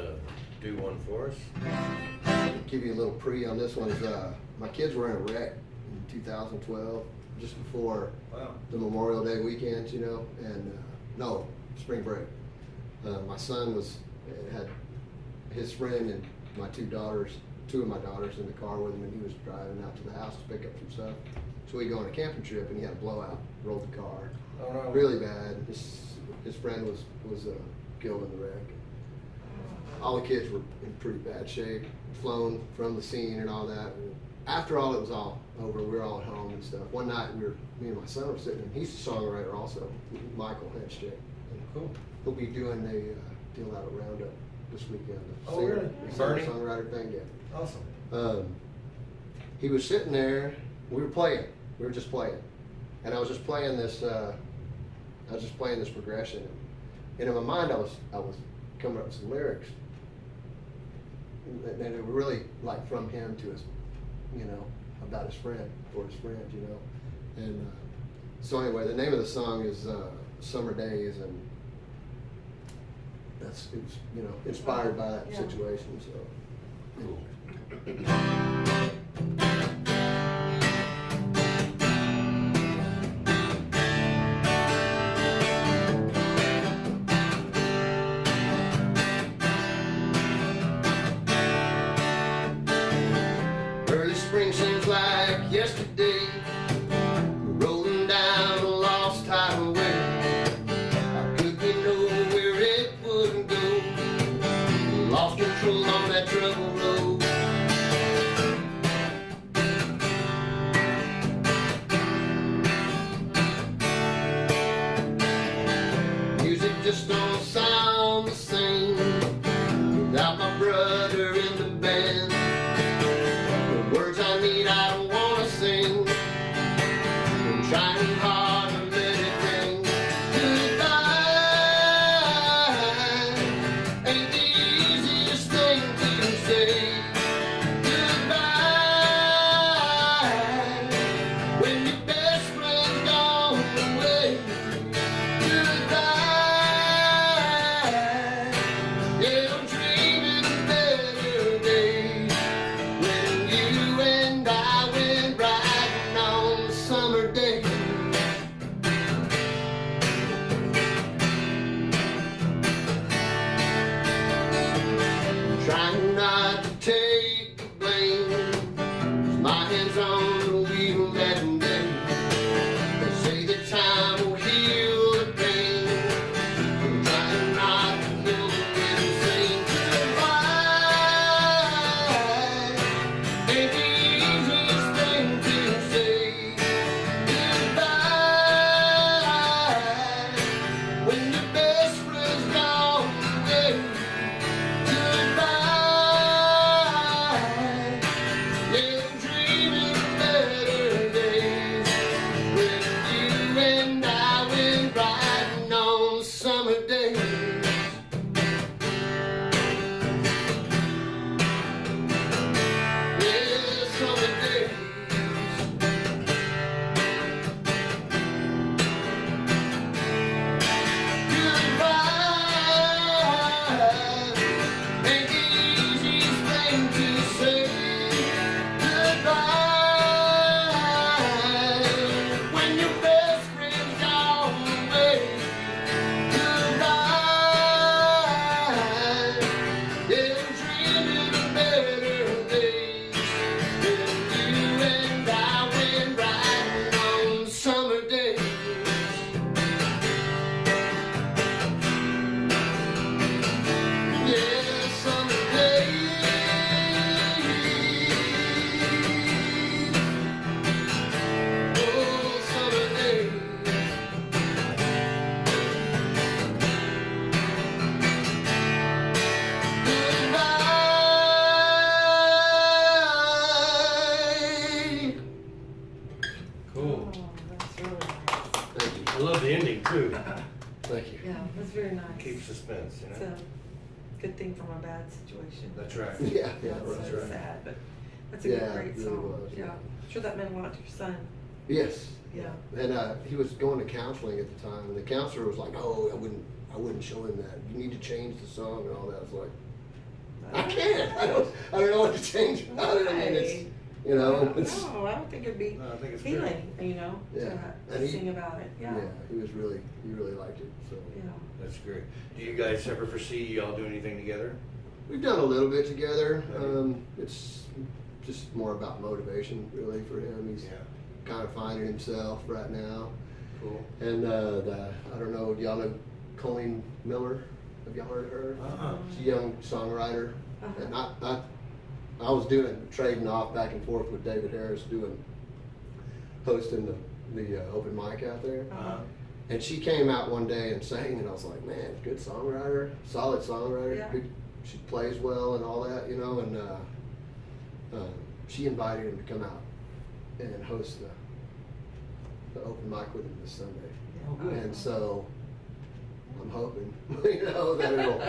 do one for us. Give you a little pre on this one. Is my kids were in a wreck in 2012, just before Wow. the Memorial Day weekend, you know, and no, spring break. My son had his friend and my two of my daughters in the car with him, and he was driving out to the house to pick up some stuff. So we go on a camping trip, and he had a blowout, rolled the car, Oh, no. really bad. His friend was killed in the wreck. All the kids were in pretty bad shape, flown from the scene and all that. And after all it was all over, we were all at home and stuff. One night me and my son were sitting, and he's a songwriter also, Michael Hanscheck. Cool. He'll be doing a deal out at Roundup this weekend. The Oh, singer- really? the Bernie? singer-songwriter thing, yeah. Awesome. He was sitting there, we were just playing. And I was just playing this progression. And in my mind I was coming up with some lyrics. And they were really like from him to his, about his friend, for his friends, And so anyway, the name of the song is Summer Days, and it was, inspired by that Yeah. situation, so. Cool. Early spring seems like yesterday, rolling down a lost highway. How could we know where it wouldn't go? Lost control on that trouble road. Music just don't sound the same without my brother in the band. The words I need, I don't wanna sing. I'm trying hard to let it ring. Goodbye ain't the easiest thing to say. Goodbye when your best friend's gone away. Goodbye, yeah, I'm dreaming of better days. When you and I went riding on the summer day. Trying not to take the blame, 'cause my hands on the wheel that day. They say that time will heal the pain. I'm trying not to kill the insane. Goodbye ain't the easiest thing to say. Goodbye when your best friend's gone away. Goodbye, yeah, I'm dreaming of better days. When you and I went riding on summer days. Yeah, summer days. Goodbye ain't the easiest thing to say. Goodbye when your best friend's gone away. Goodbye, yeah, I'm dreaming of better days. When you and I went riding on summer days. Yeah, summer days. Oh, summer days. Goodbye. Cool. Oh, that's really nice. Thank you. I love the ending too. Thank you. Yeah, that's very nice. Keeps suspense, It's you a know? good thing from a bad situation. That's right. Yeah, yeah, That's right. so right. sad, but that's a Yeah, good, great it really song. was, Yeah, yeah. I'm sure that meant a lot to your son. Yes. Yeah. And he was going to counseling at the time, and the counselor was like, "Oh, I wouldn't show him that. You need to change the song and all that." I was like, "I can't. I don't know what to change about it. I mean, it's, it's." No, I don't think it'd be No, I think it's good. healing, Yeah. to And he- sing about it. Yeah. Yeah, he really liked it. So Yeah. That's great. Do you guys ever foresee y'all do anything together? we've done a little bit together. Okay. It's just more about motivation, really, for him. kind of finding himself right now. Cool. And I don't know, y'all know Colleen Miller? Have y'all heard of her? Uh-huh. She's a young songwriter. Uh-huh. And I was trading off back and forth with David Harris, hosting the open mic out there. Uh-huh. And she came out one day and sang, and I was like, man, good songwriter, solid songwriter. Yeah. She plays well and all that, you know. And she invited him to come out and host the open mic with him this Sunday. Oh, good. And so I'm hoping, you know, that it'll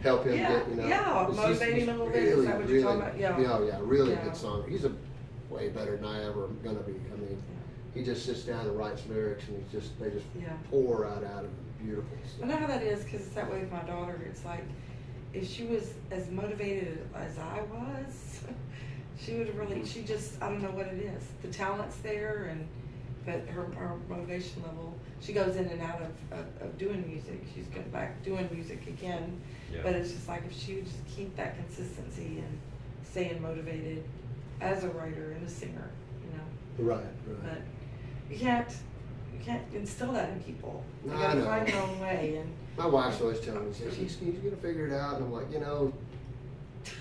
help him Yeah, get, you know. yeah, he's- motivate he's him a little bit. Is that what you're talking about? Yeah. Yeah, really Yeah. good song. He's way better than I ever gonna be. I mean, he just sits down and writes lyrics, and they just Yeah. pour right out of him. Beautiful I stuff. know how that is, because it's that way with my daughter. It's like, if she was as motivated as I was, she would really, she just, I don't know what it is. The talent's there, but her motivation level, she goes in and out of doing music. She's going back doing music again. Yeah. But it's just like, if she would just keep that consistency and staying motivated as a writer and a singer, you know. Right, But right. you can't instill that in people. You No, I gotta know. find your own way. And My wife's always telling me, he's gonna figure it out. And I'm like, you know,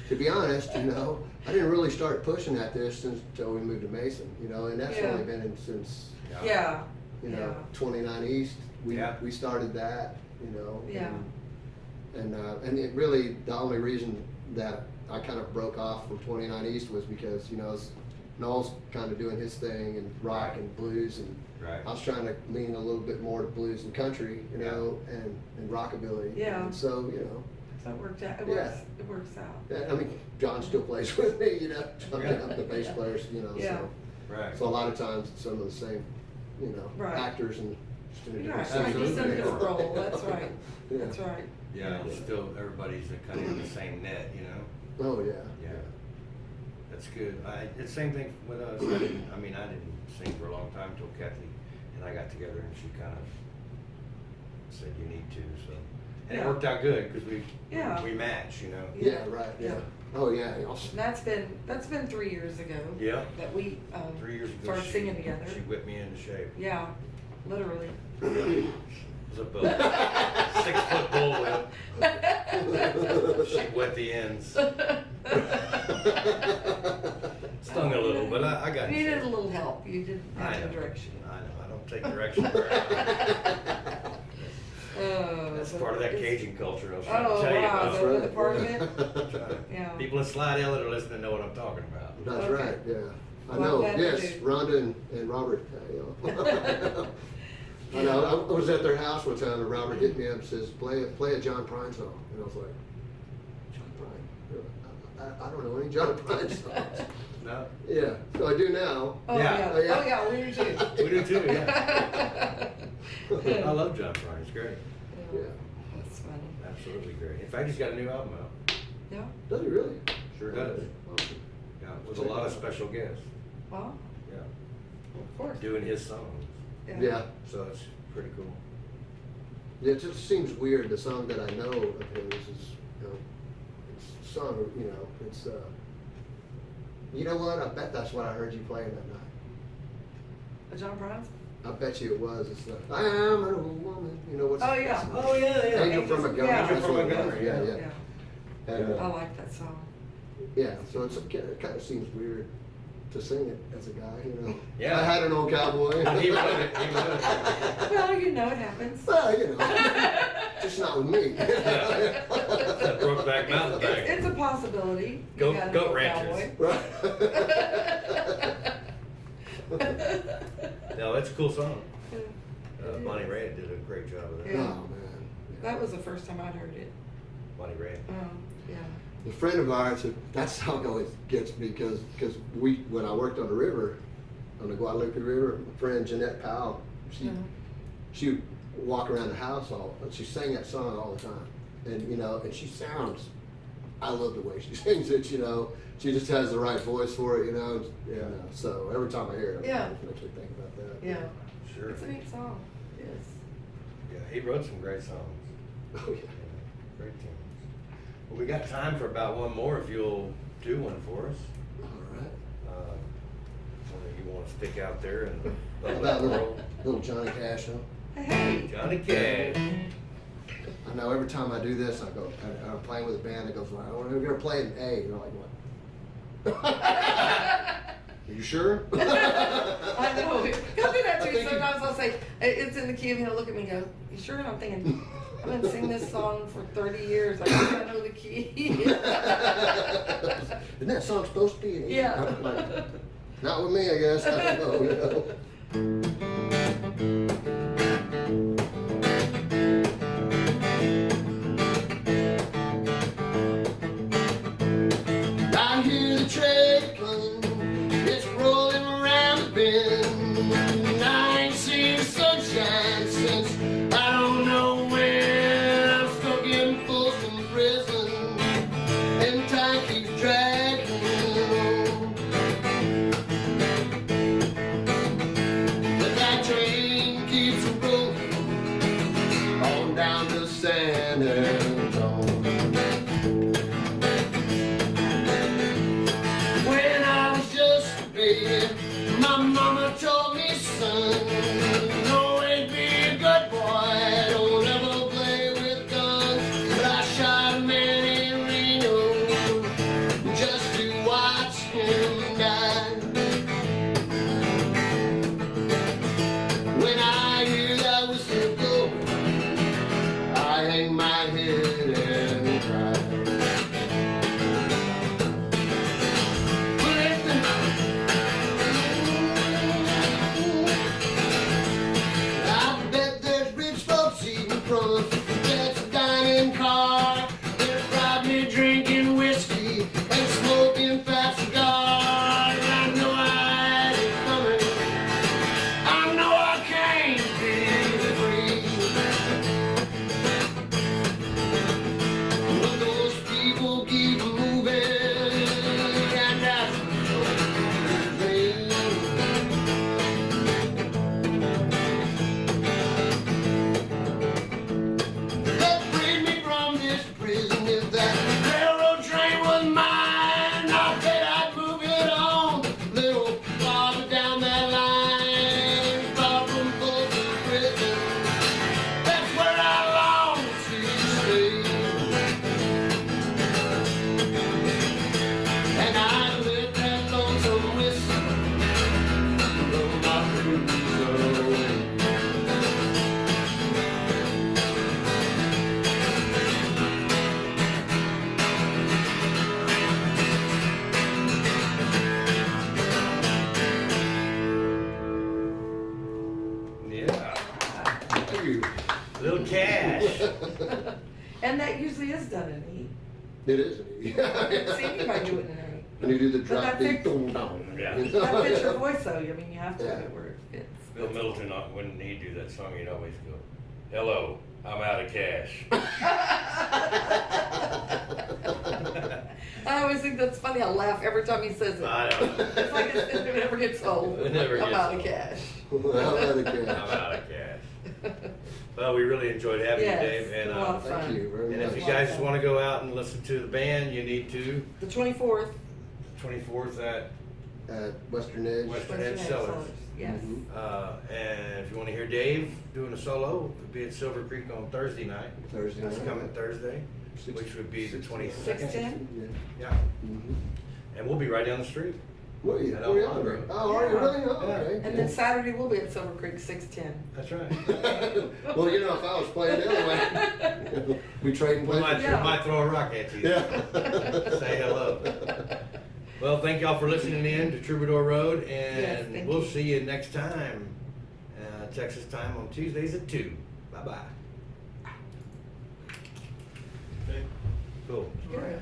to be honest, you know, I didn't really start pushing at this until we moved to Mason, you know, and that's Yeah. only been since, yeah, you know, yeah. 29 East. Yeah. We started that, you know. Yeah. And it really, the only reason that I kind of broke off from 29 East was because, you know, Noel's kind of doing his thing and rock Right. and blues, and Right. I was trying to lean a little bit more to blues and country, you know, and rockabilly. Yeah. And so, you know, So it worked out. Yeah. It works out. yeah, I mean, John still plays with me, you know, Yeah. the bass players, you know, Yeah. so. Right. So a lot of times it's some of the same, you know, Right. actors and just in a Right, different right, just in a scene. different role. That's right. Yeah. That's right. Yeah, it's still, everybody's kind of in the same net, you know? Oh, yeah. Yeah. That's good. It's the same thing with us. I didn't sing for a long time until Kathy and I got together, and she kind of said, you need to, so. And it Yeah. worked out good, because Yeah. we match, you know? Yeah, right, yeah. Yeah. Oh, yeah, And awesome. that's been 3 years ago. Yeah. That we 3 years ago, started singing together. She whipped me into shape. Yeah, literally. It was a bull. 6-foot bull whip. She wet the ends. Stung a little, but I got You in needed shape. a little help. You didn't I have know. the direction. I know, I don't take direction very well. That's But part of that it's- Cajun culture I was trying to Oh, tell you wow, about. is that the part of it? I'm trying. Yeah. People in Slidell that are listening know what I'm talking about. That's Okay. right, yeah. I Well, I'm know, glad you yes, do. Rhonda and Robert, you know. I know, I was at their house one time, and Robert hit me up and says, play a John Prine song. And I was like, John Prine? I don't know any John Prine songs. No? Yeah, so I do now. Oh, Yeah. yeah. Oh, yeah. Oh, yeah, we do too. We do too, yeah. I love John Prine, he's great. Yeah. That's funny. Absolutely great. In fact, he's got a new album out. Yeah. Does he really? Sure does. Awesome. Yeah, with a lot of special guests. Well, Yeah. of course. Doing his songs. Yeah. So it's pretty cool. Yeah, it just seems weird, the song that I know of his is, you know, it's a song, you know, it's, you know what, I bet that's what I heard you playing that night. A John Prine? I bet you it was, it's the, I am an old woman, you know what's. Oh, yeah. Oh, yeah, Angel from a Gun. Yeah. Angel from a That's what it Gun, was. Yeah, yeah. yeah. And, I like that song. yeah, so it kind of seems weird to sing it as a guy, you know. Yeah. I had an old cowboy. He wrote it, he wrote it. Well, you know it happens. Well, you know, just not with me. That Brokeback Mountain thing. It's a possibility. You Goat- got a goat good ranchers. Right. No, it's a cool song. Bonnie Raitt did a great job of that. Oh, Yeah. man. That was the first time I'd heard it. Bonnie Raitt. Yeah. A friend of ours, that song always gets me because when I worked on the river, on the Guadalupe River, my friend Jeanette Powell, she would walk around the house she sang that song all the time. And, you know, and she sounds, I love the way she sings it, you know. She just has the right voice for it, you know. Yeah. So every time I hear it, Yeah. it makes me think about that. Yeah. Sure. It's a neat song. It is. Yeah, he wrote some great songs. Oh, yeah. Yeah, great tunes. Well, we got time for about one more if you'll do one for us. All right. You you wanna stick out there and How let about the world? little Johnny Cash, huh? Hey, Johnny Cash. I know every time I do this, I'm playing with a band that goes, well, we're gonna play an A. You're like, what? Are you sure? I know. He'll do that to I me think sometimes. I'll say, it's in the key, and he'll look at me and go, you sure? And I'm thinking, I've been singing this song for 30 years. I think I know the key. Isn't that song supposed to be an A? Yeah. I'm like, not with me, I guess. I don't know, you know. I hear the train coming, it's rolling around the bend. I ain't seen sunshine since I don't know when. I'm stuck in Folsom Prison, and time keeps dragging on. But that train keeps rolling on down to San Antonio. When I was just a baby, my mama told me, son, always be a good boy, don't ever play with guns. But I shot a man in Reno just to watch him die. When I hear that whistle go, I hang my head and cry. I bet there's rich folks eating from that's a dining car. They're probably drinking whiskey and smoking fat cigars. I know I had it coming. I know I can't be free. But those people keep moving, and that's the dream. That freed me from this prison. If that railroad train was mine, I bet I'd move it on a little farther down that line, far from Folsom Prison. That's where I long to stay. And I let that lonesome whistle blow my blues away. Yeah. Thank you. Little Cash. And that usually is done in E. It is. I haven't seen anybody do it in an When you do the But drop that beat, fix- boom, down. Yeah. E. That fits your voice though. I mean, you have to have Yeah. it where it fits. Bill Middleton, when he'd do that song, he'd always go, hello, I'm out of cash. I always think that's funny. I laugh every time he says it. I don't know. It's like it never gets old. It never I'm gets out of old. cash. I'm out of I'm cash. out of cash. Well, we really enjoyed having Yes, you, Dave. And, a lot of fun. Thank you very and much. if you guys just want to go out and listen to the band, you need to. The 24th. 24th at At Western Edge. Western Western Edge Edge Cellars. Yes. Mhm. And if you want to hear Dave doing a solo, it'll be at Silver Creek on Thursday night. Thursday That's night. coming Thursday, which would be the 22nd. 6:10? Yeah. Yeah. Mhm. And we'll be right down the street. What are you? At Where are you Alhambra. on? Oh, are you really? Oh, Yeah. okay. And then Saturday we'll be at Silver Creek 6:10. That's right. Well, you know, if I was playing the other way, we trading We might, places. Yeah. might throw a rock at you. Yeah. Say hello. Well, thank y'all for listening in to Troubadour Road, Yes, and thank we'll you. see you next time, Texas time on Tuesdays at 2. Bye-bye. Okay. Cool. Good.